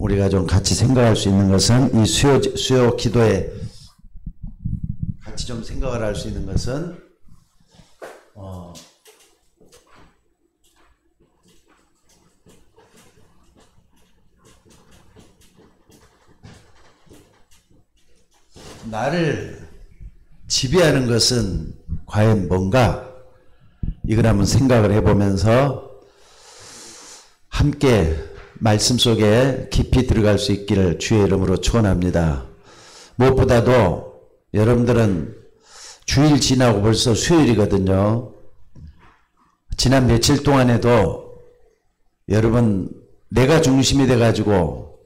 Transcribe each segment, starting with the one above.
우리가 좀 같이 생각할 수 있는 것은 이 수요 기도에 같이 좀 생각을 할 수 있는 것은 나를 지배하는 것은 과연 뭔가? 이걸 한번 생각을 해보면서 함께 말씀 속에 깊이 들어갈 수 있기를 주의 이름으로 축원합니다. 무엇보다도 여러분들은 주일 지나고 벌써 수요일이거든요. 지난 며칠 동안에도 여러분 내가 중심이 돼가지고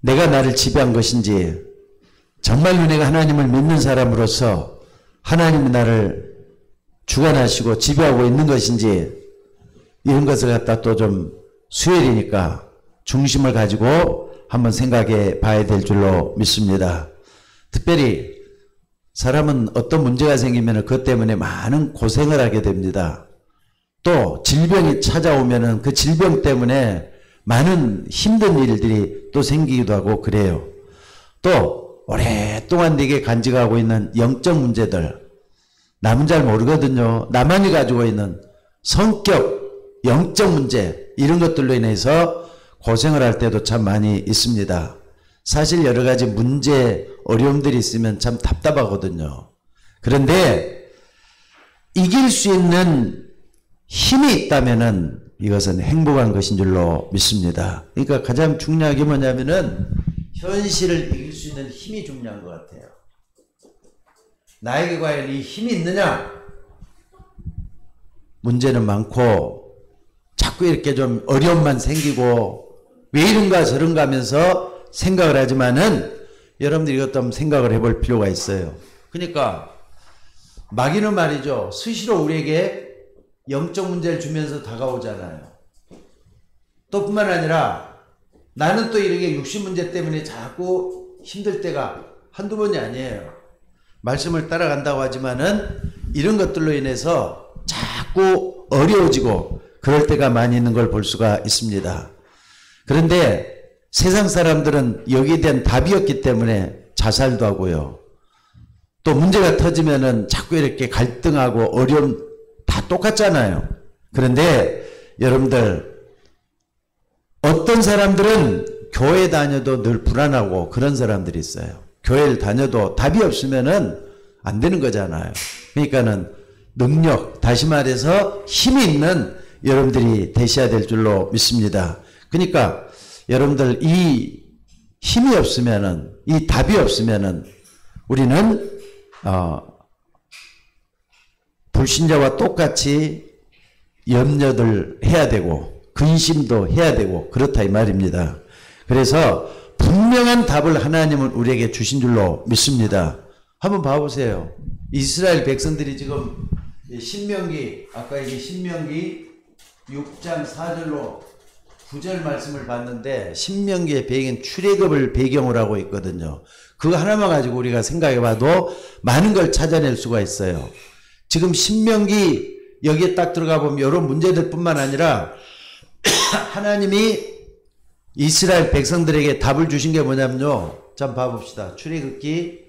내가 나를 지배한 것인지 정말로 내가 하나님을 믿는 사람으로서 하나님이 나를 주관하시고 지배하고 있는 것인지 이런 것을 갖다 또 좀 수요일이니까 중심을 가지고 한번 생각해 봐야 될 줄로 믿습니다. 특별히 사람은 어떤 문제가 생기면 그것 때문에 많은 고생을 하게 됩니다. 또 질병이 찾아오면 그 질병 때문에 많은 힘든 일들이 또 생기기도 하고 그래요. 또 오랫동안 내게 간직하고 있는 영적 문제들, 남은 잘 모르거든요. 나만이 가지고 있는 성격, 영적 문제 이런 것들로 인해서 고생을 할 때도 참 많이 있습니다. 사실 여러 가지 문제, 어려움들이 있으면 참 답답하거든요. 그런데 이길 수 있는 힘이 있다면은 이것은 행복한 것인 줄로 믿습니다. 그러니까 가장 중요한 게 뭐냐면은 현실을 이길 수 있는 힘이 중요한 것 같아요. 나에게 과연 이 힘이 있느냐? 문제는 많고 자꾸 이렇게 좀 어려움만 생기고 왜 이런가 저런가 하면서 생각을 하지만은 여러분들이 이것도 한번 생각을 해볼 필요가 있어요. 그러니까 마귀는 말이죠. 수시로 우리에게 영적 문제를 주면서 다가오잖아요. 또 뿐만 아니라 나는 또 이렇게 육신 문제 때문에 자꾸 힘들 때가 한두 번이 아니에요. 말씀을 따라간다고 하지만은 이런 것들로 인해서 자꾸 어려워지고 그럴 때가 많이 있는 걸 볼 수가 있습니다. 그런데 세상 사람들은 여기에 대한 답이 없기 때문에 자살도 하고요. 또 문제가 터지면은 자꾸 이렇게 갈등하고 어려움 다 똑같잖아요. 그런데 여러분들 어떤 사람들은 교회 다녀도 늘 불안하고 그런 사람들이 있어요. 교회를 다녀도 답이 없으면은 안 되는 거잖아요. 그러니까는 능력, 다시 말해서 힘이 있는 여러분들이 되셔야 될 줄로 믿습니다. 그러니까 여러분들 이 힘이 없으면은, 이 답이 없으면은 우리는 불신자와 똑같이 염려들 해야 되고 근심도 해야 되고 그렇다 이 말입니다. 그래서 분명한 답을 하나님은 우리에게 주신 줄로 믿습니다. 한번 봐보세요. 이스라엘 백성들이 지금 신명기, 아까 이게 신명기 6장 4절로 9절 말씀을 봤는데 신명기의 배경은 출애굽을 배경으로 하고 있거든요. 그거 하나만 가지고 우리가 생각해 봐도 많은 걸 찾아낼 수가 있어요. 지금 신명기 여기에 딱 들어가 보면 이런 문제들 뿐만 아니라 하나님이 이스라엘 백성들에게 답을 주신 게 뭐냐면요. 자, 한번 봐봅시다. 출애굽기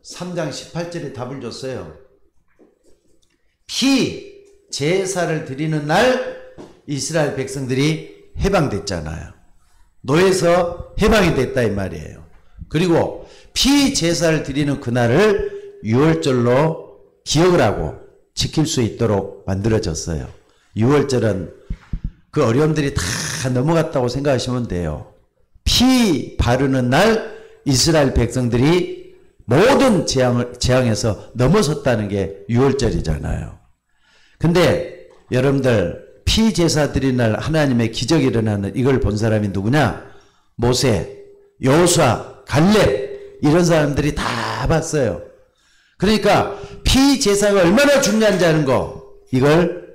3장 18절에 답을 줬어요. 피 제사를 드리는 날 이스라엘 백성들이 해방됐잖아요. 노예에서 해방이 됐다 이 말이에요. 그리고 피 제사를 드리는 그날을 유월절로 기억을 하고 지킬 수 있도록 만들어졌어요. 유월절은 그 어려움들이 다 넘어갔다고 생각하시면 돼요. 피 바르는 날 이스라엘 백성들이 모든 재앙에서 넘어섰다는 게 유월절이잖아요. 근데 여러분들 피 제사 드리는 날 하나님의 기적이 일어나는 이걸 본 사람이 누구냐? 모세, 여호수아, 갈렙 이런 사람들이 다 봤어요. 그러니까 피 제사가 얼마나 중요한지 아는 거 이걸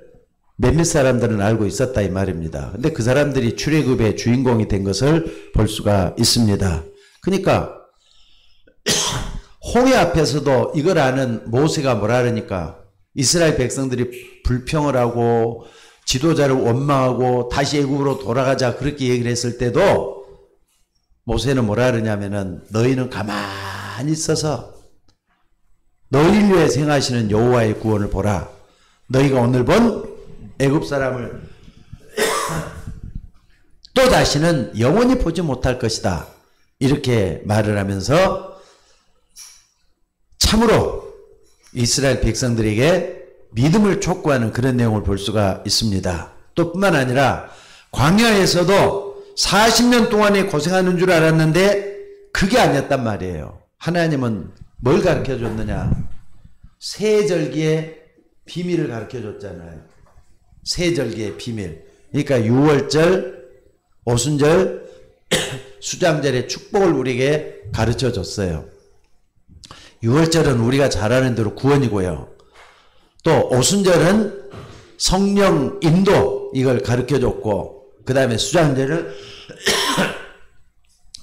몇몇 사람들은 알고 있었다 이 말입니다. 근데 그 사람들이 출애굽의 주인공이 된 것을 볼 수가 있습니다. 그러니까 홍해 앞에서도 이걸 아는 모세가 뭐라 그러니까 이스라엘 백성들이 불평을 하고 지도자를 원망하고 다시 애굽으로 돌아가자 그렇게 얘기를 했을 때도 모세는 뭐라 그러냐면은 너희는 가만히 있어서 너희를 위해 생하시는 여호와의 구원을 보라. 너희가 오늘 본 애굽 사람을 또 다시는 영원히 보지 못할 것이다. 이렇게 말을 하면서 참으로 이스라엘 백성들에게 믿음을 촉구하는 그런 내용을 볼 수가 있습니다. 또 뿐만 아니라 광야에서도 40년 동안에 고생하는 줄 알았는데 그게 아니었단 말이에요. 하나님은 뭘 가르쳐 줬느냐? 세절기의 비밀을 가르쳐 줬잖아요. 세절기의 비밀. 그러니까 유월절, 오순절, 수장절의 축복을 우리에게 가르쳐 줬어요. 유월절은 우리가 잘 아는 대로 구원이고요. 또 오순절은 성령 인도 이걸 가르쳐 줬고, 그 다음에 수장절은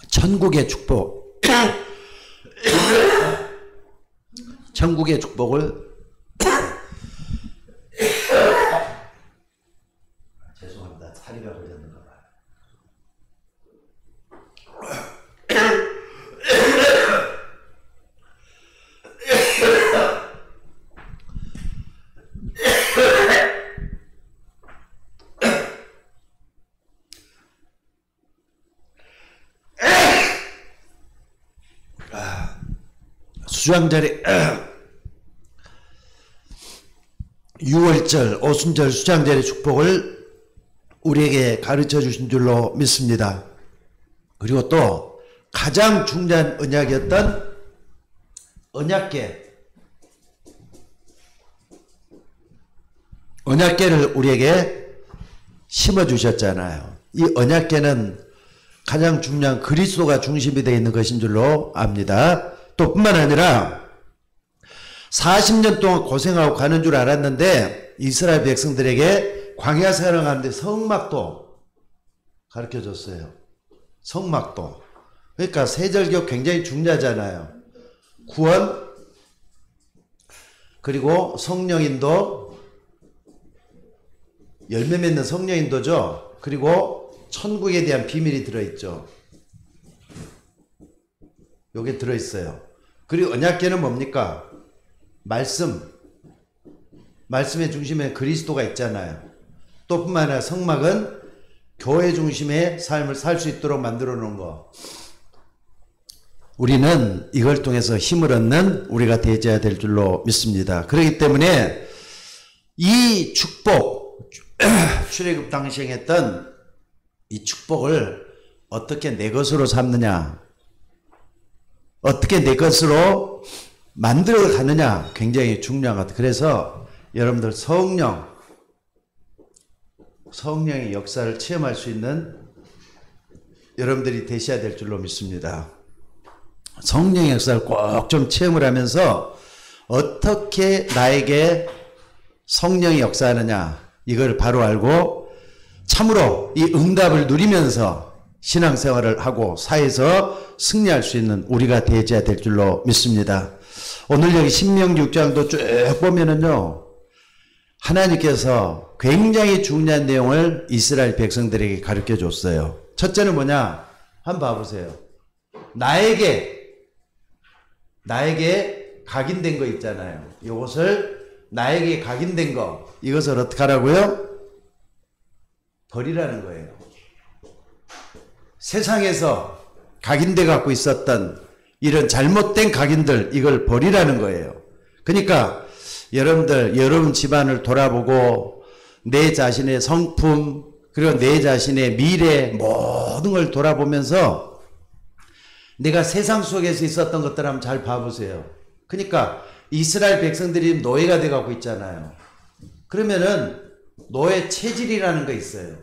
천국의 축복, 천국의 축복을 죄송합니다. 사리가 걸렸는가 봐요. 수장절에 6월절, 오순절, 수장절의 축복을 우리에게 가르쳐 주신 줄로 믿습니다. 그리고 또 가장 중요한 언약이었던 언약궤를 우리에게 심어 주셨잖아요. 이 언약궤는 가장 중요한 그리스도가 중심이 되어 있는 것인 줄로 압니다. 또 뿐만 아니라 40년 동안 고생하고 가는 줄 알았는데 이스라엘 백성들에게 광야 생활하는데 성막도 가르쳐 줬어요. 성막도. 그러니까 세절기가 굉장히 중요하잖아요. 구원, 그리고 성령인도, 열매 맺는 성령인도죠. 그리고 천국에 대한 비밀이 들어있죠. 요게 들어있어요. 그리고 언약궤는 뭡니까? 말씀의 중심에 그리스도가 있잖아요. 또 뿐만 아니라 성막은 교회 중심의 삶을 살 수 있도록 만들어 놓은 거. 우리는 이걸 통해서 힘을 얻는 우리가 되어야 될 줄로 믿습니다. 그렇기 때문에 이 축복, 출애굽 당시 행했던 이 축복을 어떻게 내 것으로 삼느냐, 어떻게 내 것으로 만들어 가느냐 굉장히 중요한 것 같아요. 그래서 여러분들 성령의 역사를 체험할 수 있는 여러분들이 되셔야 될 줄로 믿습니다. 성령의 역사를 꼭 좀 체험을 하면서 어떻게 나에게 성령이 역사하느냐 이걸 바로 알고 참으로 이 응답을 누리면서 신앙생활을 하고 사회에서 승리할 수 있는 우리가 되어야 될 줄로 믿습니다. 오늘 여기 신명기 6장도 쭉 보면은요, 하나님께서 굉장히 중요한 내용을 이스라엘 백성들에게 가르쳐 줬어요. 첫째는 뭐냐? 한번 봐보세요. 나에게 각인된 거 있잖아요. 이것을 나에게 각인된 거, 이것을 어떻게 하라고요? 버리라는 거예요. 세상에서 각인돼 갖고 있었던 이런 잘못된 각인들, 이걸 버리라는 거예요. 그러니까 여러분들, 여러분 집안을 돌아보고 내 자신의 성품, 그리고 내 자신의 미래, 모든 걸 돌아보면서 내가 세상 속에서 있었던 것들 한번 잘 봐보세요. 그러니까 이스라엘 백성들이 노예가 돼 갖고 있잖아요. 그러면은 노예 체질이라는 거 있어요.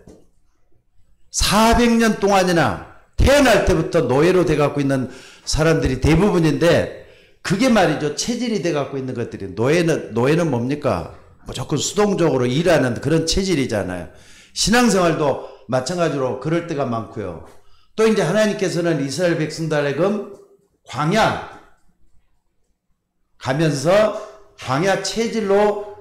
400년 동안이나 태어날 때부터 노예로 돼 갖고 있는 사람들이 대부분인데, 그게 말이죠. 체질이 돼 갖고 있는 것들이. 노예는 뭡니까? 무조건 수동적으로 일하는 그런 체질이잖아요. 신앙생활도 마찬가지로 그럴 때가 많고요. 또 이제 하나님께서는 이스라엘 백성들에게 광야 가면서 광야 체질로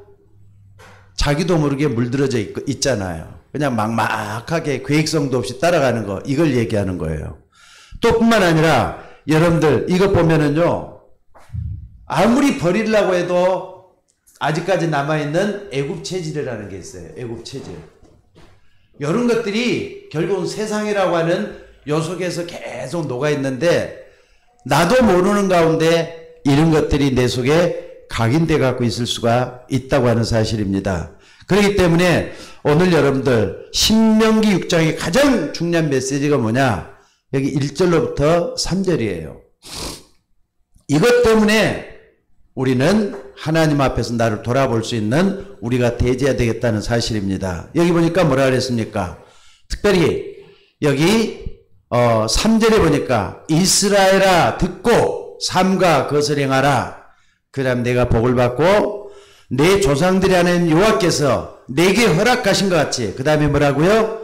자기도 모르게 물들어져 있잖아요. 그냥 막막하게 계획성도 없이 따라가는 거, 이걸 얘기하는 거예요. 또 뿐만 아니라 여러분들 이것 보면은요, 아무리 버리려고 해도 아직까지 남아있는 애굽 체질이라는 게 있어요. 애굽 체질. 이런 것들이 결국은 세상이라고 하는 요 속에서 계속 녹아있는데 나도 모르는 가운데 이런 것들이 내 속에 각인돼 갖고 있을 수가 있다고 하는 사실입니다. 그렇기 때문에 오늘 여러분들 신명기 6장의 가장 중요한 메시지가 뭐냐? 여기 1절로부터 3절이에요. 이것 때문에 우리는 하나님 앞에서 나를 돌아볼 수 있는 우리가 되어야 되겠다는 사실입니다. 여기 보니까 뭐라 그랬습니까? 특별히 여기 3절에 보니까 이스라엘아 듣고 삼가 그것을 행하라. 그 다음 내가 복을 받고 내 조상들이 하는 여호와께서 내게 허락하신 것 같이 그 다음에 뭐라고요?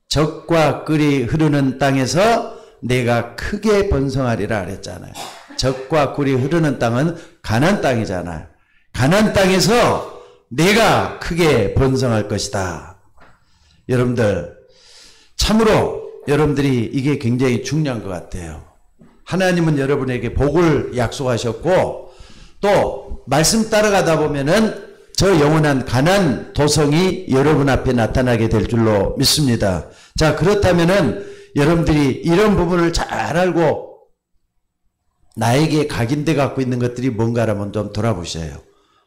젖과 꿀이 흐르는 땅에서 내가 크게 번성하리라 그랬잖아요. 젖과 꿀이 흐르는 땅은 가나안 땅이잖아요. 가나안 땅에서 내가 크게 번성할 것이다. 여러분들 참으로 여러분들이 이게 굉장히 중요한 것 같아요. 하나님은 여러분에게 복을 약속하셨고 또 말씀 따라가다 보면은 저 영원한 가나안 도성이 여러분 앞에 나타나게 될 줄로 믿습니다. 자, 그렇다면은 여러분들이 이런 부분을 잘 알고 나에게 각인돼 갖고 있는 것들이 뭔가라면 좀 돌아보셔요.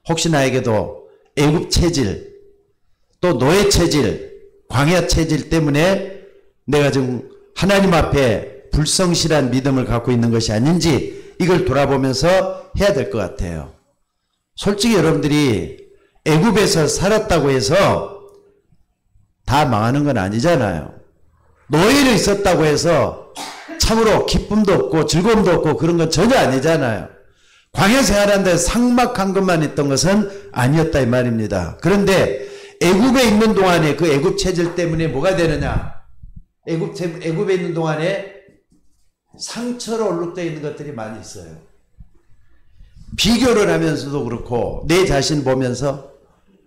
혹시 나에게도 애굽 체질, 또 노예 체질, 광야 체질 때문에 내가 지금 하나님 앞에 불성실한 믿음을 갖고 있는 것이 아닌지 이걸 돌아보면서 해야 될 것 같아요. 솔직히 여러분들이 애굽에서 살았다고 해서 다 망하는 건 아니잖아요. 노예로 있었다고 해서 참으로 기쁨도 없고 즐거움도 없고 그런 건 전혀 아니잖아요. 광야 생활하는데 삭막한 것만 있던 것은 아니었다 이 말입니다. 그런데 애굽에 있는 동안에 그 애굽 체질 때문에 뭐가 되느냐? 애굽에 있는 동안에 상처로 얼룩되어 있는 것들이 많이 있어요. 비교를 하면서도 그렇고 내 자신 보면서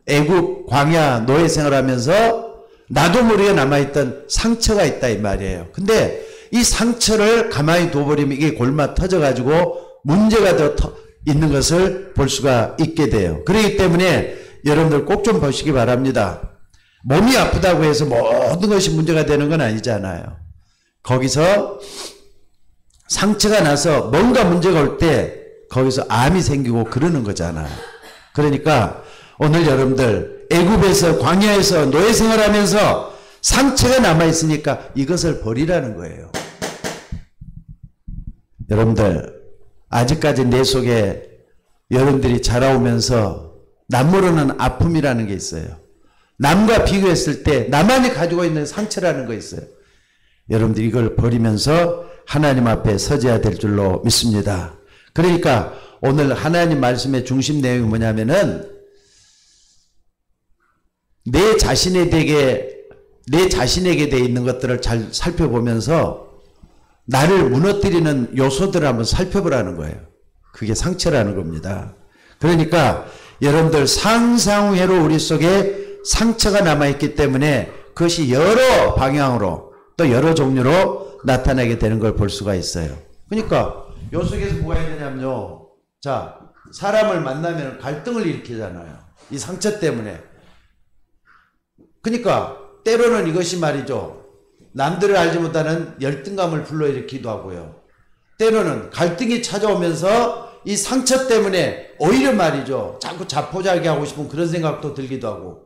애굽 광야 노예 생활하면서 나도 모르게 남아있던 상처가 있다 이 말이에요. 근데 이 상처를 가만히 둬버리면 이게 골마 터져가지고 문제가 더 있는 것을 볼 수가 있게 돼요. 그렇기 때문에 여러분들 꼭 좀 보시기 바랍니다. 몸이 아프다고 해서 모든 것이 문제가 되는 건 아니잖아요. 거기서 상처가 나서 뭔가 문제가 올 때 거기서 암이 생기고 그러는 거잖아요. 그러니까 오늘 여러분들 애굽에서 광야에서 노예 생활하면서 상처가 남아있으니까 이것을 버리라는 거예요. 여러분들 아직까지 내 속에 여러분들이 자라오면서 남 모르는 아픔이라는 게 있어요. 남과 비교했을 때 나만이 가지고 있는 상처라는 거 있어요. 여러분들 이걸 버리면서 하나님 앞에 서져야 될 줄로 믿습니다. 그러니까 오늘 하나님 말씀의 중심 내용이 뭐냐면은 내 자신에게 돼 있는 것들을 잘 살펴보면서 나를 무너뜨리는 요소들을 한번 살펴보라는 거예요. 그게 상처라는 겁니다. 그러니까 여러분들 상상회로 우리 속에 상처가 남아있기 때문에 그것이 여러 방향으로 또 여러 종류로 나타나게 되는 걸 볼 수가 있어요. 그러니까 요 속에서 뭐가 있느냐면요. 자, 사람을 만나면 갈등을 일으키잖아요. 이 상처 때문에. 그러니까 때로는 이것이 말이죠. 남들을 알지 못하는 열등감을 불러일으키기도 하고요. 때로는 갈등이 찾아오면서 이 상처 때문에 오히려 말이죠. 자꾸 자포자기 하고 싶은 그런 생각도 들기도 하고.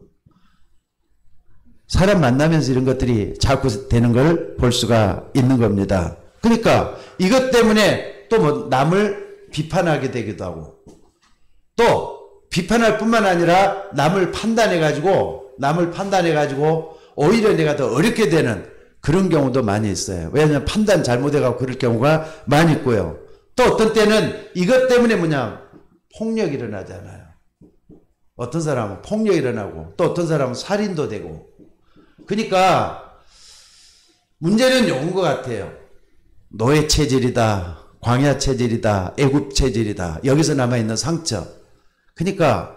사람 만나면서 이런 것들이 자꾸 되는 걸 볼 수가 있는 겁니다. 그러니까 이것 때문에 또 뭐 남을 비판하게 되기도 하고 또 비판할 뿐만 아니라 남을 판단해가지고 오히려 내가 더 어렵게 되는 그런 경우도 많이 있어요. 왜냐하면 판단 잘못해가지고 그럴 경우가 많이 있고요. 또 어떤 때는 이것 때문에 뭐냐 폭력이 일어나잖아요. 어떤 사람은 폭력이 일어나고 또 어떤 사람은 살인도 되고. 그러니까 문제는 요런 것 같아요. 노예 체질이다, 광야 체질이다, 애굽 체질이다. 여기서 남아있는 상처. 그러니까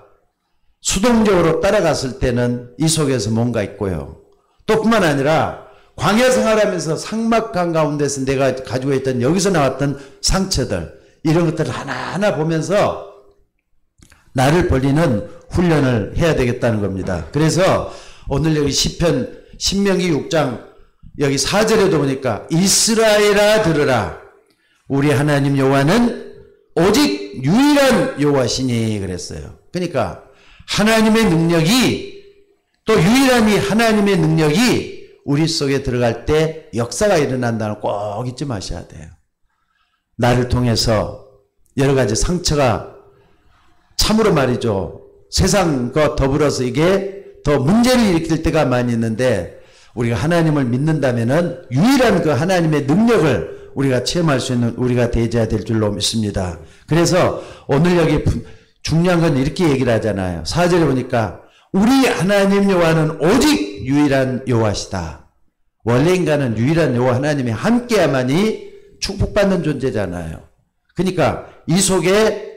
수동적으로 따라갔을 때는 이 속에서 뭔가 있고요. 또 뿐만 아니라 광야 생활하면서 삭막한 가운데서 내가 가지고 있던 여기서 나왔던 상처들 이런 것들을 하나하나 보면서 나를 벌리는 훈련을 해야 되겠다는 겁니다. 그래서 오늘 여기 시편 신명기 6장 여기 4절에도 보니까 이스라엘아 들으라 우리 하나님 여호와는 오직 유일한 여호와시니 그랬어요. 그러니까 하나님의 능력이 또 유일한 이 하나님의 능력이 우리 속에 들어갈 때 역사가 일어난다는 걸 꼭 잊지 마셔야 돼요. 나를 통해서 여러 가지 상처가 참으로 말이죠. 세상과 더불어서 이게 더 문제를 일으킬 때가 많이 있는데 우리가 하나님을 믿는다면은 유일한 그 하나님의 능력을 우리가 체험할 수 있는 우리가 되어야 될 줄로 믿습니다. 그래서 오늘 여기 중요한 건 이렇게 얘기를 하잖아요. 4절에 보니까 우리 하나님 여호와는 오직 유일한 여호와시다. 원래 인간은 유일한 여호와 하나님이 함께야만이 축복받는 존재잖아요. 그러니까 이 속에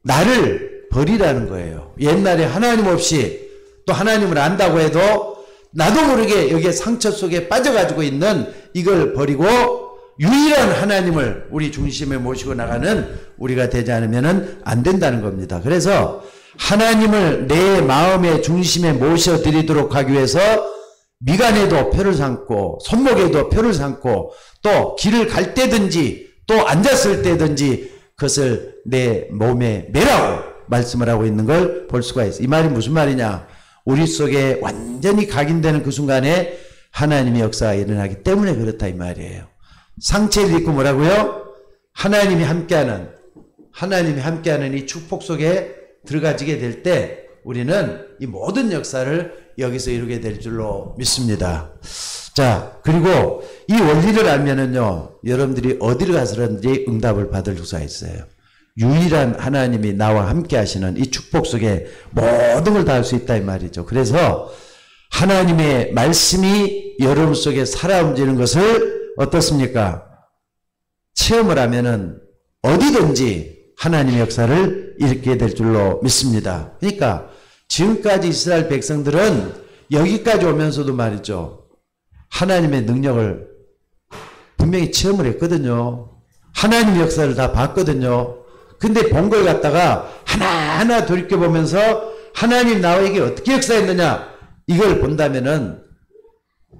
나를 버리라는 거예요. 옛날에 하나님 없이 또 하나님을 안다고 해도 나도 모르게 여기에 상처 속에 빠져가지고 있는 이걸 버리고 유일한 하나님을 우리 중심에 모시고 나가는 우리가 되지 않으면 안 된다는 겁니다. 그래서 하나님을 내 마음의 중심에 모셔드리도록 하기 위해서 미간에도 표를 삼고 손목에도 표를 삼고 또 길을 갈 때든지 또 앉았을 때든지 그것을 내 몸에 매라고 말씀을 하고 있는 걸 볼 수가 있어요. 이 말이 무슨 말이냐? 우리 속에 완전히 각인되는 그 순간에 하나님의 역사가 일어나기 때문에 그렇다 이 말이에요. 상체를 입고 뭐라고요? 하나님이 함께하는 이 축복 속에 들어가지게 될 때 우리는 이 모든 역사를 여기서 이루게 될 줄로 믿습니다. 자, 그리고 이 원리를 알면은요, 여러분들이 어디를 가서든지 응답을 받을 수가 있어요. 유일한 하나님이 나와 함께 하시는 이 축복 속에 모든 걸 다 할 수 있다 이 말이죠. 그래서 하나님의 말씀이 여러분 속에 살아 움직이는 것을 어떻습니까? 체험을 하면은 어디든지 하나님의 역사를 일으키게 될 줄로 믿습니다. 그러니까 지금까지 이스라엘 백성들은 여기까지 오면서도 말이죠. 하나님의 능력을 분명히 체험을 했거든요. 하나님의 역사를 다 봤거든요. 근데 본 걸 갖다가 하나하나 돌이켜보면서 하나님 나에게 어떻게 역사했느냐 이걸 본다면은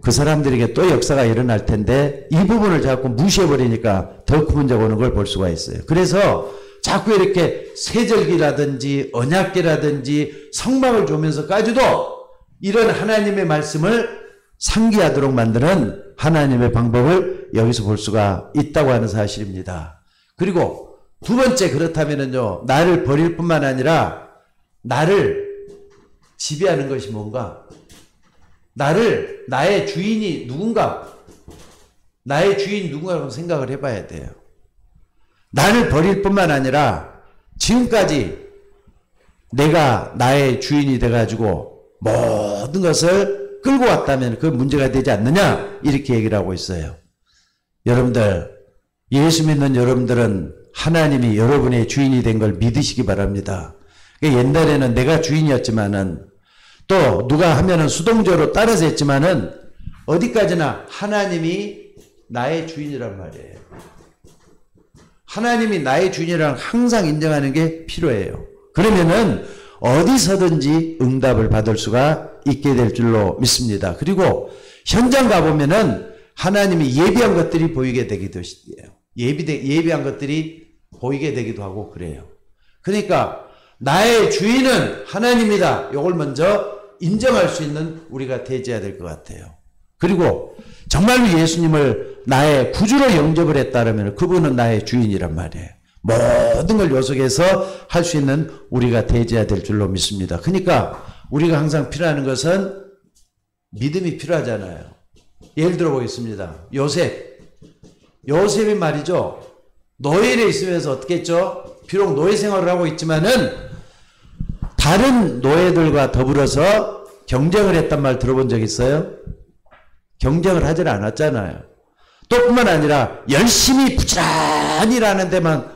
그 사람들에게 또 역사가 일어날 텐데 이 부분을 자꾸 무시해버리니까 더 큰 문제가 오는 걸 볼 수가 있어요. 그래서 자꾸 이렇게 세절기라든지 언약계라든지 성막을 주면서까지도 이런 하나님의 말씀을 상기하도록 만드는 하나님의 방법을 여기서 볼 수가 있다고 하는 사실입니다. 그리고 두 번째 그렇다면은요, 나를 버릴 뿐만 아니라 나를 지배하는 것이 뭔가? 나의 주인이 누군가? 나의 주인이 누군가라고 생각을 해봐야 돼요. 나를 버릴 뿐만 아니라 지금까지 내가 나의 주인이 돼가지고 모든 것을 끌고 왔다면 그 문제가 되지 않느냐? 이렇게 얘기를 하고 있어요. 여러분들, 예수 믿는 여러분들은 하나님이 여러분의 주인이 된 걸 믿으시기 바랍니다. 옛날에는 내가 주인이었지만은 또 누가 하면은 수동적으로 따라서 했지만은 어디까지나 하나님이 나의 주인이란 말이에요. 하나님이 나의 주인이라는 항상 인정하는 게 필요해요. 그러면은 어디서든지 응답을 받을 수가 있게 될 줄로 믿습니다. 그리고 현장 가보면은 하나님이 예비한 것들이 보이게 되기도 해요. 예비한 것들이 보이게 되기도 하고 그래요. 그러니까 나의 주인은 하나님이다. 이걸 먼저 인정할 수 있는 우리가 되어야 될 것 같아요. 그리고 정말로 예수님을 나의 구주로 영접을 했다면 그분은 나의 주인이란 말이에요. 모든 걸 요 속에서 할 수 있는 우리가 되어야 될 줄로 믿습니다. 그러니까 우리가 항상 필요한 것은 믿음이 필요하잖아요. 예를 들어 보겠습니다. 요셉이 말이죠. 노예에 있으면서 어떻게 했죠? 비록 노예 생활을 하고 있지만은 다른 노예들과 더불어서 경쟁을 했단 말 들어본 적 있어요? 경쟁을 하질 않았잖아요. 또 뿐만 아니라 열심히 부지런히 일하는 데만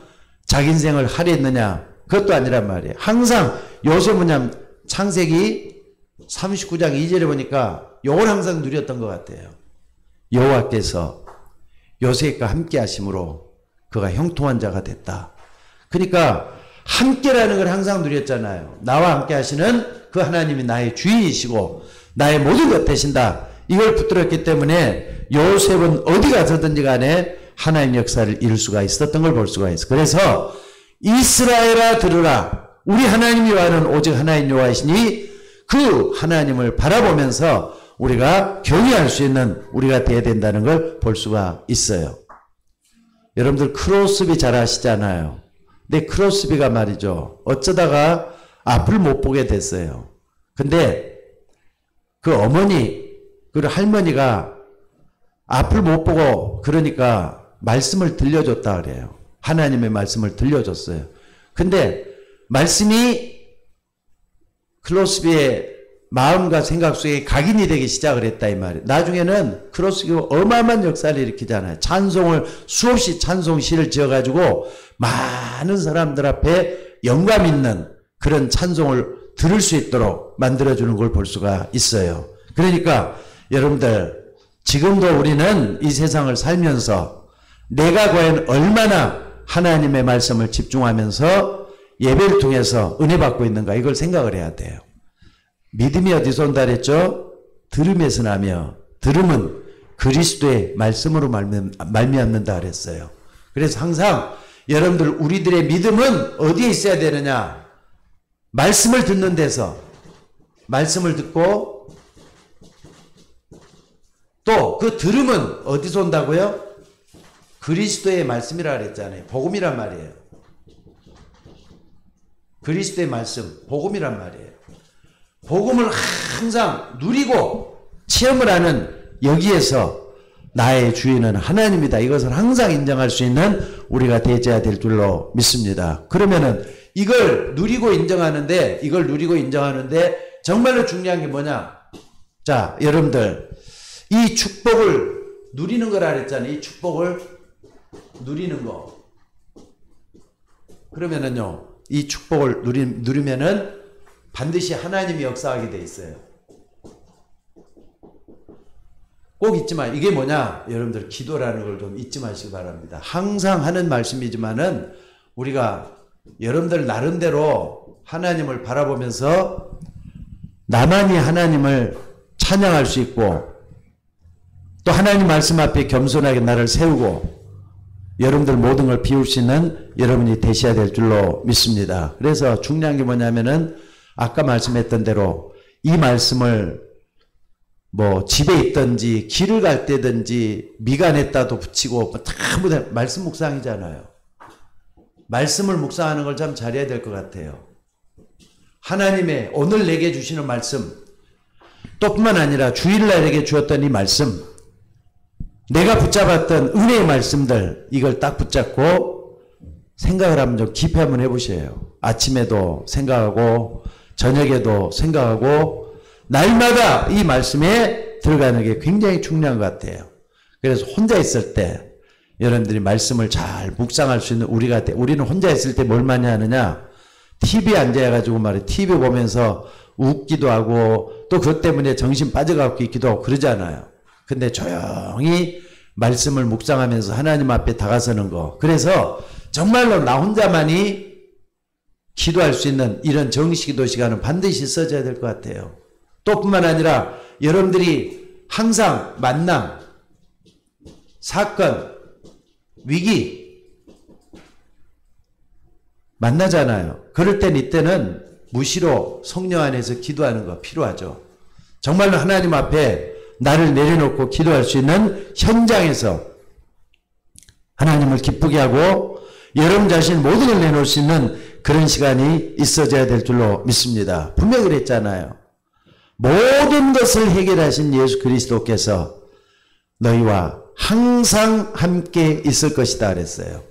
자기 인생을 할애했느냐? 그것도 아니란 말이에요. 항상 요셉 뭐냐면 창세기 39장 2절에 보니까 요걸 항상 누렸던 것 같아요. 여호와께서 요셉과 함께 하심으로 그가 형통한 자가 됐다. 그러니까 함께라는 걸 항상 누렸잖아요. 나와 함께 하시는 그 하나님이 나의 주인이시고 나의 모든 것 되신다. 이걸 붙들었기 때문에 요셉은 어디 가서든지 간에 하나님 역사를 이룰 수가 있었던 걸 볼 수가 있어. 그래서 이스라엘아 들으라. 우리 하나님 여호와는 오직 하나님 여호와이시니 그 하나님을 바라보면서 우리가 경외할 수 있는 우리가 되어야 된다는 걸 볼 수가 있어요. 여러분들 크로스비 잘 아시잖아요. 근데 크로스비가 말이죠. 어쩌다가 앞을 못 보게 됐어요. 근데 그 어머니, 그 할머니가 앞을 못 보고 그러니까 말씀을 들려줬다 그래요. 하나님의 말씀을 들려줬어요. 근데 말씀이 크로스비의 마음과 생각 속에 각인이 되기 시작을 했다 이 말이에요. 나중에는 크로스비가 어마어마한 역사를 일으키잖아요. 찬송을 수없이 찬송시를 지어가지고 많은 사람들 앞에 영감 있는 그런 찬송을 들을 수 있도록 만들어주는 걸 볼 수가 있어요. 그러니까 여러분들 지금도 우리는 이 세상을 살면서 내가 과연 얼마나 하나님의 말씀을 집중하면서 예배를 통해서 은혜 받고 있는가 이걸 생각을 해야 돼요. 믿음이 어디서 온다 그랬죠? 들음에서 나며 들음은 그리스도의 말씀으로 말미암는다 그랬어요. 그래서 항상 여러분들 우리들의 믿음은 어디에 있어야 되느냐? 말씀을 듣는 데서 말씀을 듣고 또 그 들음은 어디서 온다고요? 그리스도의 말씀이라 그랬잖아요. 복음이란 말이에요. 그리스도의 말씀, 복음이란 말이에요. 복음을 항상 누리고 체험을 하는 여기에서 나의 주인은 하나님이다. 이것을 항상 인정할 수 있는 우리가 되어야 될 줄로 믿습니다. 그러면은 이걸 누리고 인정하는데 정말로 중요한 게 뭐냐? 자, 여러분들 이 축복을 누리는 거라 그랬잖아요. 이 축복을 누리는 거. 그러면은요, 이 축복을 누리면은 반드시 하나님이 역사하게 돼 있어요. 꼭 잊지 마. 이게 뭐냐? 여러분들 기도라는 걸 좀 잊지 마시기 바랍니다. 항상 하는 말씀이지만은 우리가 여러분들 나름대로 하나님을 바라보면서 나만이 하나님을 찬양할 수 있고 또 하나님 말씀 앞에 겸손하게 나를 세우고 여러분들 모든 걸 비울 수 있는 여러분이 되셔야 될 줄로 믿습니다. 그래서 중요한 게 뭐냐면은 아까 말씀했던 대로 이 말씀을 뭐 집에 있든지 길을 갈 때든지 미간에다도 붙이고 다 말씀 묵상이잖아요. 말씀을 묵상하는 걸 참 잘해야 될 것 같아요. 하나님의 오늘 내게 주시는 말씀 또 뿐만 아니라 주일날 내게 주었던 이 말씀 내가 붙잡았던 은혜의 말씀들 이걸 딱 붙잡고 생각을 한번 좀 깊이 한번 해보세요. 아침에도 생각하고 저녁에도 생각하고 날마다 이 말씀에 들어가는 게 굉장히 중요한 것 같아요. 그래서 혼자 있을 때 여러분들이 말씀을 잘 묵상할 수 있는 우리는 혼자 있을 때 뭘 많이 하느냐? TV에 앉아가지고 말이에요. TV 보면서 웃기도 하고 또 그것 때문에 정신 빠져갖고 있기도 하고 그러잖아요. 근데 조용히 말씀을 묵상하면서 하나님 앞에 다가서는 거. 그래서 정말로 나 혼자만이 기도할 수 있는 이런 정식기도 시간은 반드시 있어져야 될 것 같아요. 또 뿐만 아니라 여러분들이 항상 만남, 사건, 위기 만나잖아요. 그럴 땐 이때는 무시로 성령 안에서 기도하는 거 필요하죠. 정말로 하나님 앞에 나를 내려놓고 기도할 수 있는 현장에서 하나님을 기쁘게 하고 여러분 자신 모든 걸 내놓을 수 있는 그런 시간이 있어져야 될 줄로 믿습니다. 분명히 그랬잖아요. 모든 것을 해결하신 예수 그리스도께서 너희와 항상 함께 있을 것이다 그랬어요.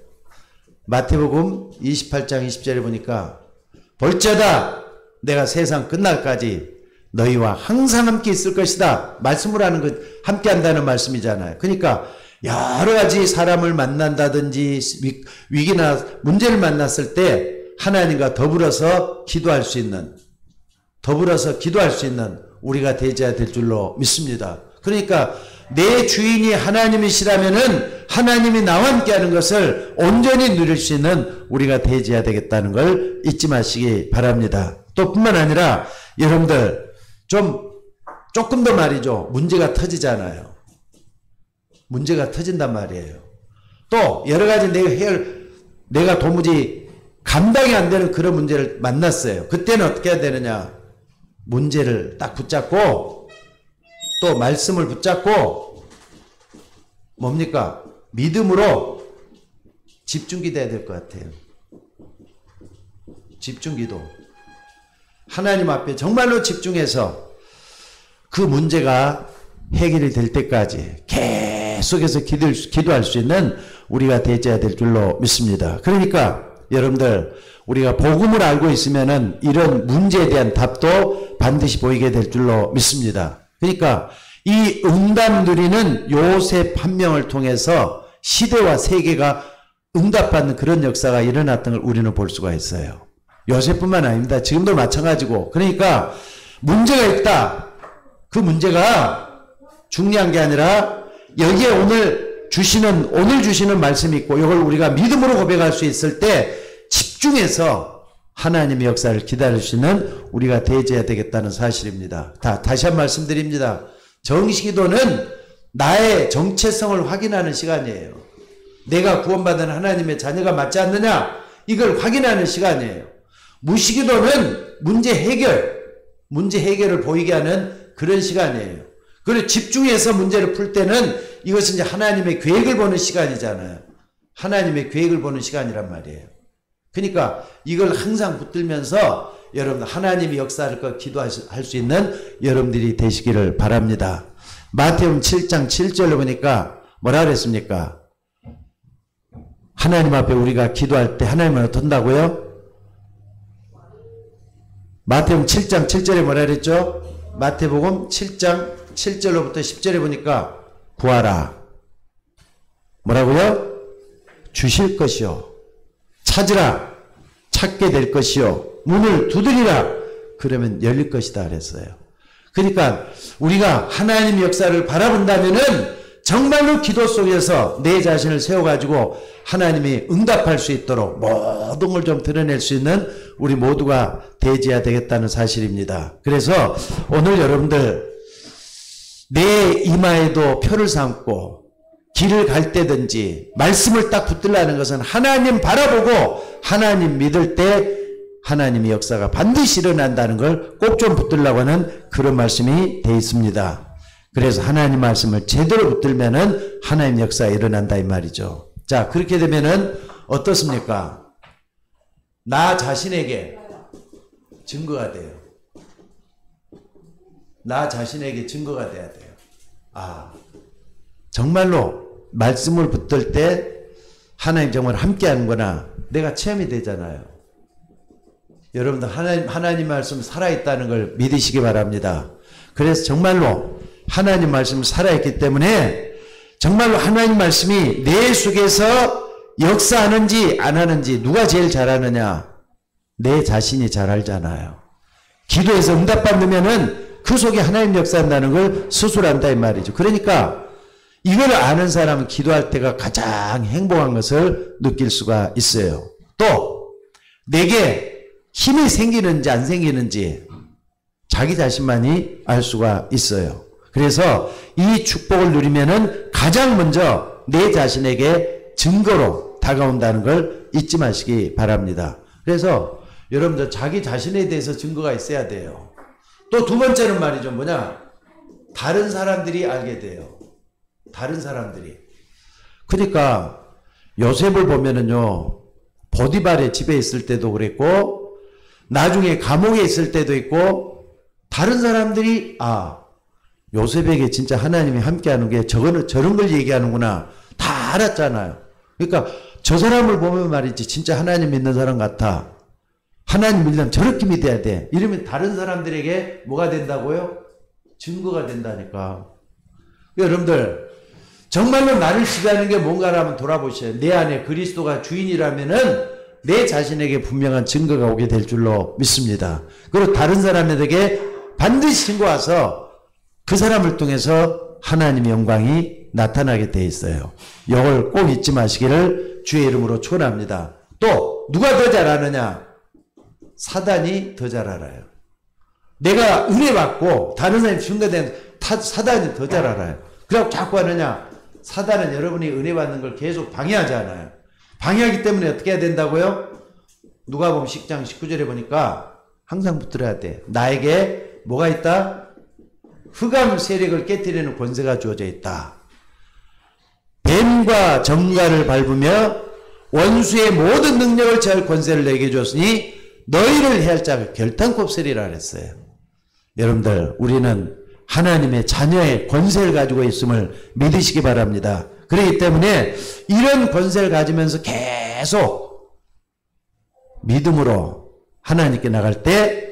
마태복음 28장 20절에 보니까 볼지어다 내가 세상 끝날까지 너희와 항상 함께 있을 것이다. 말씀을 하는 것 함께 한다는 말씀이잖아요. 그러니까 여러 가지 사람을 만난다든지 위기나 문제를 만났을 때 하나님과 더불어서 기도할 수 있는 우리가 되어야 될 줄로 믿습니다. 그러니까 내 주인이 하나님이시라면은 하나님이 나와 함께 하는 것을 온전히 누릴 수 있는 우리가 되어야 되겠다는 걸 잊지 마시기 바랍니다. 또 뿐만 아니라 여러분들 조금 더 말이죠. 문제가 터지잖아요. 문제가 터진단 말이에요. 또 여러 가지 내가 도무지 감당이 안 되는 그런 문제를 만났어요. 그때는 어떻게 해야 되느냐. 문제를 딱 붙잡고 또 말씀을 붙잡고 뭡니까? 믿음으로 집중기도 해야 될 것 같아요. 집중기도. 하나님 앞에 정말로 집중해서 그 문제가 해결이 될 때까지 계속해서 기도할 수 있는 우리가 되어야 될 줄로 믿습니다. 그러니까 여러분들 우리가 복음을 알고 있으면은 이런 문제에 대한 답도 반드시 보이게 될 줄로 믿습니다. 그러니까 이 응답 누리는 요셉 한 명을 통해서 시대와 세계가 응답받는 그런 역사가 일어났던 걸 우리는 볼 수가 있어요. 요셉뿐만 아닙니다. 지금도 마찬가지고. 그러니까 문제가 있다. 그 문제가 중요한 게 아니라 여기에 오늘 주시는 말씀이 있고 이걸 우리가 믿음으로 고백할 수 있을 때 집중해서 하나님의 역사를 기다릴 수 있는 우리가 되어야 되겠다는 사실입니다. 다시 한 말씀드립니다. 정식기도는 나의 정체성을 확인하는 시간이에요. 내가 구원받은 하나님의 자녀가 맞지 않느냐 이걸 확인하는 시간이에요. 무시기도는 문제 해결을 보이게 하는 그런 시간이에요. 그리고 집중해서 문제를 풀 때는 이것은 이제 하나님의 계획을 보는 시간이잖아요. 하나님의 계획을 보는 시간이란 말이에요. 그러니까 이걸 항상 붙들면서 여러분 하나님의 역사를 기도할 수 있는 여러분들이 되시기를 바랍니다. 마태복음 7장 7절을 보니까 뭐라 그랬습니까? 하나님 앞에 우리가 기도할 때 하나님은 어떤다고요? 마태복음 7장 7절에 뭐라 그랬죠? 마태복음 7장 7절로부터 10절에 보니까 구하라. 뭐라고요? 주실 것이요. 찾으라. 찾게 될 것이요. 문을 두드리라. 그러면 열릴 것이다 그랬어요. 그러니까 우리가 하나님의 역사를 바라본다면은 정말로 기도 속에서 내 자신을 세워가지고 하나님이 응답할 수 있도록 모든 걸 좀 드러낼 수 있는 우리 모두가 되어야 되겠다는 사실입니다. 그래서 오늘 여러분들 내 이마에도 표를 삼고 길을 갈 때든지 말씀을 딱 붙들라는 것은 하나님 바라보고 하나님 믿을 때 하나님의 역사가 반드시 일어난다는 걸 꼭 좀 붙들라고 하는 그런 말씀이 되어 있습니다. 그래서 하나님 말씀을 제대로 붙들면은 하나님 역사가 일어난다 이 말이죠. 자, 그렇게 되면은 어떻습니까? 나 자신에게 증거가 돼요. 나 자신에게 증거가 돼야 돼요. 아, 정말로 말씀을 붙들 때 하나님 정말 함께 하는구나. 내가 체험이 되잖아요. 여러분들 하나님 말씀 살아있다는 걸 믿으시기 바랍니다. 그래서 정말로 하나님 말씀 살아있기 때문에 정말로 하나님 말씀이 내 속에서 역사하는지 안 하는지 누가 제일 잘하느냐? 내 자신이 잘 알잖아요. 기도해서 응답받으면은 그 속에 하나님 역사한다는 걸 스스로 안다 이 말이죠. 그러니까 이걸 아는 사람은 기도할 때가 가장 행복한 것을 느낄 수가 있어요. 또 내게 힘이 생기는지 안 생기는지 자기 자신만이 알 수가 있어요. 그래서 이 축복을 누리면은 가장 먼저 내 자신에게 증거로 다가온다는 걸 잊지 마시기 바랍니다. 그래서 여러분들 자기 자신에 대해서 증거가 있어야 돼요. 또 두 번째는 말이죠. 뭐냐? 다른 사람들이 알게 돼요. 다른 사람들이. 그러니까 요셉을 보면은요. 보디발의 집에 있을 때도 그랬고 나중에 감옥에 있을 때도 있고 다른 사람들이 요셉에게 진짜 하나님이 함께하는 게 저런 걸 얘기하는구나 다 알았잖아요. 그러니까 저 사람을 보면 말이지 진짜 하나님 믿는 사람 같아. 하나님 믿으면 저렇게 믿어야 돼. 이러면 다른 사람들에게 뭐가 된다고요? 증거가 된다니까. 여러분들 정말로 나를 지배하는 게 뭔가를 한번 돌아보셔요. 내 안에 그리스도가 주인이라면은 내 자신에게 분명한 증거가 오게 될 줄로 믿습니다. 그리고 다른 사람에게 반드시 증거 와서 그 사람을 통해서 하나님의 영광이 나타나게 돼 있어요. 이걸 꼭 잊지 마시기를 주의 이름으로 축원합니다. 또 누가 더 잘 아느냐? 사단이 더 잘 알아요. 내가 은혜 받고 다른 사람이 증거된 사단이 더 잘 알아요. 그래서 자꾸 하느냐? 사단은 여러분이 은혜 받는 걸 계속 방해하지 않아요. 방해하기 때문에 어떻게 해야 된다고요? 누가복음 10장 19절에 보니까 항상 붙들어야 돼. 나에게 뭐가 있다? 흑암 세력을 깨뜨리는 권세가 주어져 있다. 뱀과 정갈을 밟으며 원수의 모든 능력을 제할 권세를 내게 줬으니 너희를 해할 자가 결단코 없으리라 그랬어요. 여러분들, 우리는 하나님의 자녀의 권세를 가지고 있음을 믿으시기 바랍니다. 그렇기 때문에 이런 권세를 가지면서 계속 믿음으로 하나님께 나갈 때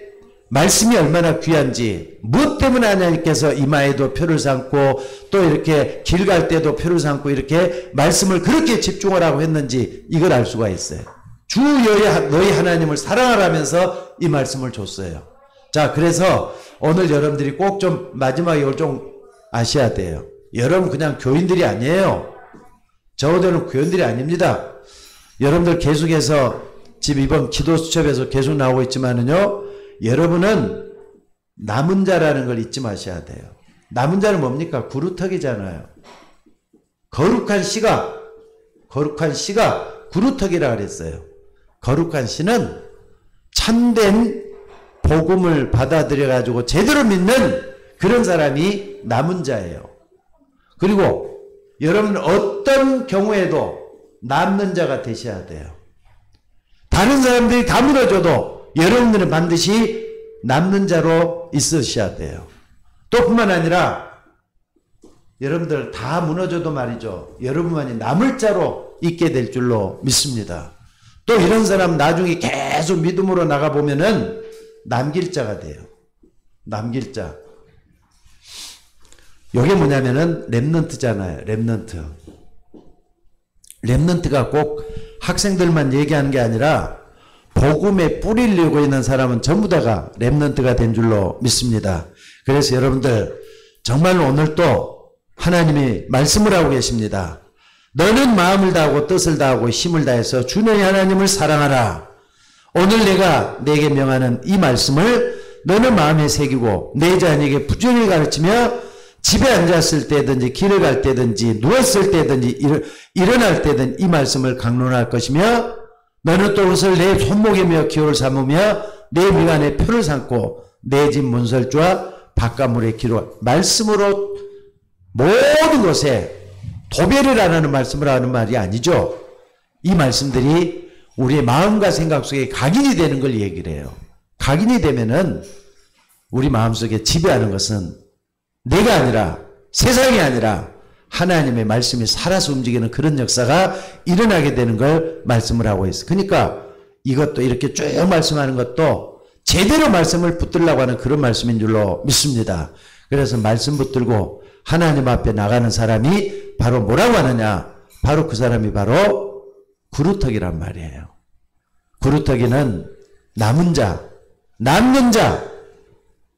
말씀이 얼마나 귀한지, 무엇 때문에 하나님께서 이마에도 표를 삼고 또 이렇게 길 갈 때도 표를 삼고 이렇게 말씀을 그렇게 집중하라고 했는지 이걸 알 수가 있어요. 주 너희 하나님을 사랑하라면서 이 말씀을 줬어요. 자, 그래서 오늘 여러분들이 꼭 좀 마지막에 이걸 좀 아셔야 돼요. 여러분 그냥 교인들이 아니에요. 저들은 교인들이 아닙니다. 여러분들 계속해서 지금 이번 기도 수첩에서 계속 나오고 있지만은요, 여러분은 남은 자라는 걸 잊지 마셔야 돼요. 남은 자는 뭡니까? 구루터기잖아요. 거룩한 씨가 구루터기라 그랬어요. 거룩한 씨는 참된 복음을 받아들여 가지고 제대로 믿는 그런 사람이 남은 자예요. 그리고 여러분 어떤 경우에도 남는 자가 되셔야 돼요. 다른 사람들이 다 무너져도 여러분들은 반드시 남는 자로 있으셔야 돼요. 또 뿐만 아니라 여러분들 다 무너져도 말이죠, 여러분만이 남을 자로 있게 될 줄로 믿습니다. 또 이런 사람 나중에 계속 믿음으로 나가보면은 남길 자가 돼요. 남길 자. 이게 뭐냐면은 렘넌트잖아요. 렘넌트가 꼭 학생들만 얘기하는 게 아니라 복음에 뿌리려고 있는 사람은 전부 다가 렘넌트가 된 줄로 믿습니다. 그래서 여러분들 정말 오늘 또 하나님이 말씀을 하고 계십니다. 너는 마음을 다하고 뜻을 다하고 힘을 다해서 주 너희 하나님을 사랑하라. 오늘 내가 내게 명하는 이 말씀을 너는 마음에 새기고 내 자녀에게 부지런히 가르치며 집에 앉았을 때든지 길을 갈 때든지 누웠을 때든지 일어날 때든 이 말씀을 강론할 것이며 너는 또 그것을 내 손목에 메어 기호를 삼으며 내 미간에 표를 삼고 내 집 문설주와 바깥문에 기록 말씀으로 모든 것에 도배를 안 하는 말씀을 하는 말이 아니죠. 이 말씀들이 우리의 마음과 생각 속에 각인이 되는 걸 얘기를 해요. 각인이 되면은 우리 마음속에 지배하는 것은 내가 아니라 세상이 아니라 하나님의 말씀이 살아서 움직이는 그런 역사가 일어나게 되는 걸 말씀을 하고 있어요. 그러니까 이것도 이렇게 쭉 말씀하는 것도 제대로 말씀을 붙들려고 하는 그런 말씀인 줄로 믿습니다. 그래서 말씀 붙들고 하나님 앞에 나가는 사람이 바로 뭐라고 하느냐? 바로 그 사람이 바로 구루터기란 말이에요. 구루터기는 남은 자, 남는 자,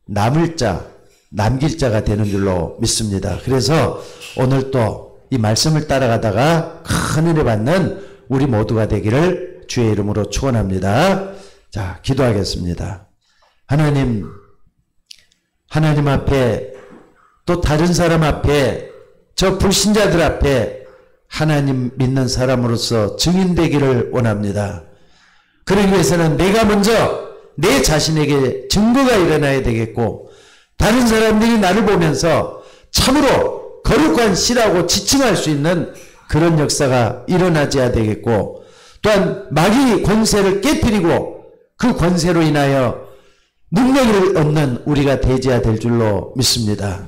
남을 자, 남길 자가 되는 줄로 믿습니다. 그래서 오늘 또 이 말씀을 따라가다가 큰 은혜 받는 우리 모두가 되기를 주의 이름으로 축원합니다. 자, 기도하겠습니다. 하나님 앞에 또 다른 사람 앞에 저 불신자들 앞에 하나님 믿는 사람으로서 증인되기를 원합니다. 그러기 위해서는 내가 먼저 내 자신에게 증거가 일어나야 되겠고 다른 사람들이 나를 보면서 참으로 거룩한 씨라고 지칭할 수 있는 그런 역사가 일어나줘야 되겠고 또한 마귀 권세를 깨뜨리고 그 권세로 인하여 능력을 얻는 우리가 되어야 될 줄로 믿습니다.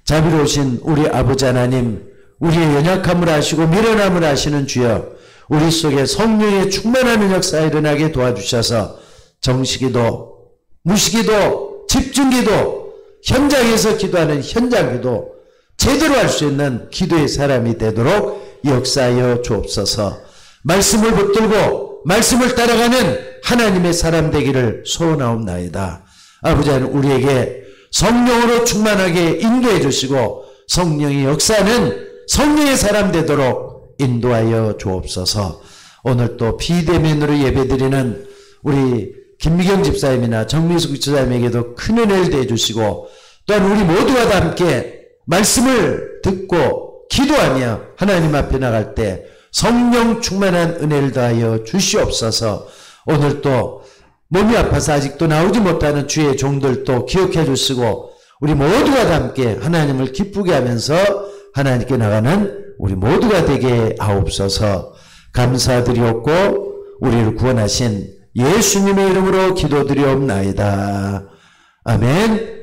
자비로우신 우리 아버지 하나님, 우리의 연약함을 아시고 미련함을 아시는 주여, 우리 속에 성령의 충만하는 역사가 일어나게 도와주셔서 정식기도, 무식기도, 집중기도, 현장에서 기도하는 현장기도 제대로 할 수 있는 기도의 사람이 되도록 역사하여 주옵소서. 말씀을 붙들고 말씀을 따라가는 하나님의 사람 되기를 소원하옵나이다. 아버지 하나님, 우리에게 성령으로 충만하게 인도해 주시고 성령의 역사는 성령의 사람 되도록 인도하여 주옵소서. 오늘 또 비대면으로 예배드리는 우리 김미경 집사님이나 정미숙 집사님에게도 큰 은혜를 대주시고, 또한 우리 모두가 다 함께 말씀을 듣고 기도하며 하나님 앞에 나갈 때 성령 충만한 은혜를 더하여 주시옵소서. 오늘 또 몸이 아파서 아직도 나오지 못하는 주의 종들도 기억해 주시고, 우리 모두가 다 함께 하나님을 기쁘게 하면서 하나님께 나가는 우리 모두가 되게 하옵소서. 감사드리옵고 우리를 구원하신 예수님의 이름으로 기도드리옵나이다. 아멘.